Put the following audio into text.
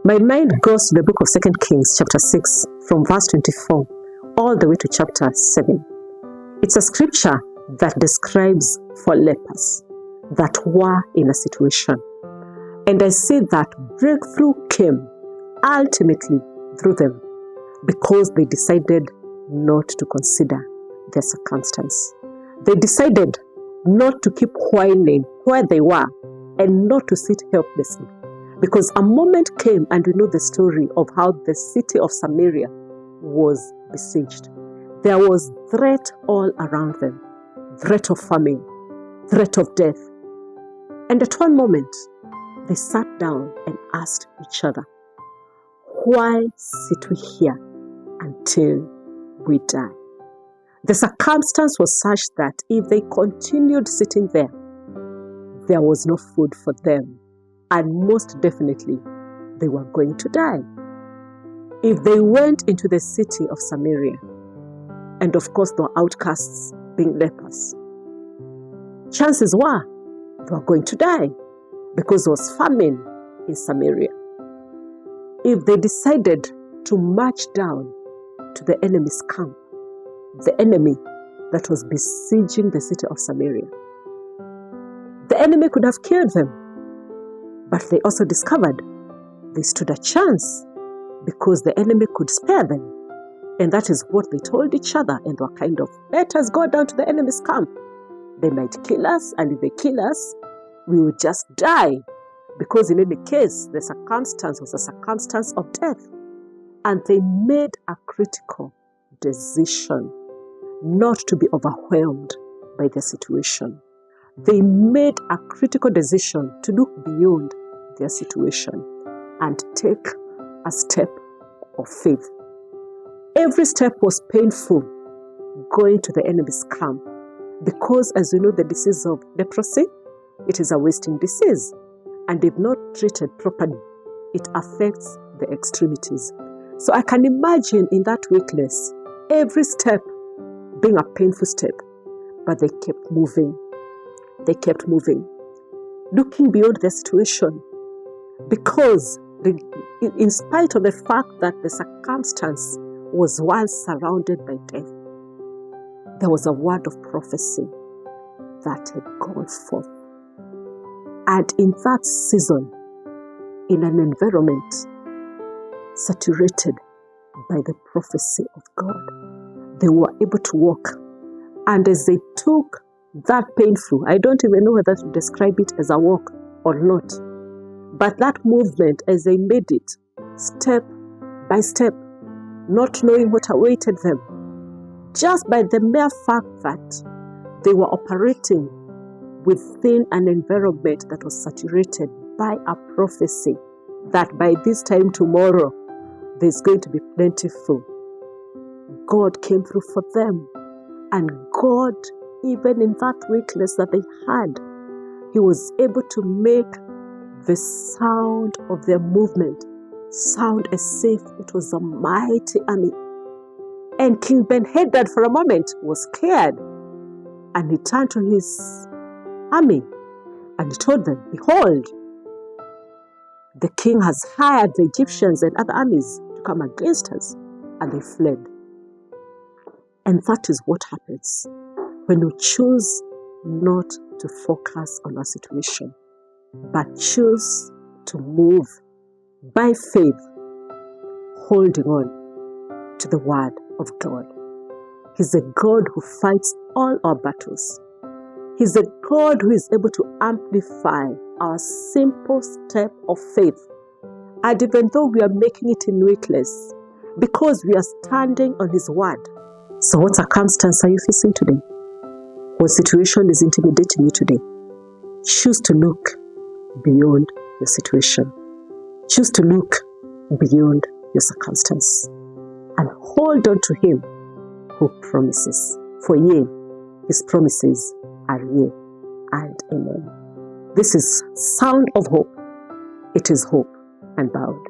My mind goes to the book of 2 Kings chapter 6 from verse 24 all the way to chapter 7. It's a scripture that describes 4 lepers that were in a situation. And I see that breakthrough came ultimately through them because they decided not to consider their circumstance. They decided not to keep whining where they were and not to sit helplessly. Because a moment came, and we know the story of how the city of Samaria was besieged. There was threat all around them, threat of famine, threat of death. And at one moment, they sat down and asked each other, why sit we here until we die? The circumstance was such that if they continued sitting there, there was no food for them. And most definitely, they were going to die. If they went into the city of Samaria, and of course the outcasts being lepers, chances were they were going to die because there was famine in Samaria. If they decided to march down to the enemy's camp, the enemy that was besieging the city of Samaria, the enemy could have killed them. But they also discovered they stood a chance because the enemy could spare them. And that is what they told each other, and were kind of, let us go down to the enemy's camp. They might kill us, and if they kill us, we will just die. Because in any case, the circumstance was a circumstance of death. And they made a critical decision not to be overwhelmed by the situation. They made a critical decision to look beyond their situation and take a step of faith. Every step was painful going to the enemy's camp because, as you know, the disease of leprosy, it is a wasting disease, and if not treated properly, it affects the extremities. So I can imagine in that weakness, every step being a painful step, but they kept moving. They kept moving, looking beyond their situation, because in spite of the fact that the circumstance was once surrounded by death, there was a word of prophecy that had gone forth. And in that season, in an environment saturated by the prophecy of God, they were able to walk. And as they took that painful, I don't even know whether to describe it as a walk or not, but that movement as they made it step by step, not knowing what awaited them, just by the mere fact that they were operating within an environment that was saturated by a prophecy that by this time tomorrow there's going to be plentiful. God came through for them, and God, even in that weakness that they had, He was able to make the sound of their movement sound as if it was a mighty army. And King Ben-Hadad for a moment was scared, and he turned to his army and he told them, behold, the king has hired the Egyptians and other armies to come against us, and they fled. And that is what happens when we choose not to focus on our situation, but choose to move by faith, holding on to the word of God. He's a God who fights all our battles. He's a God who is able to amplify our simple step of faith. And even though we are making it in weakness, because we are standing on His word. So what circumstance are you facing today? What situation is intimidating you today? Choose to look beyond your situation. Choose to look beyond your circumstance and hold on to Him who promises. For yea, His promises are yea and amen. This is Sound of Hope. It is hope and bound.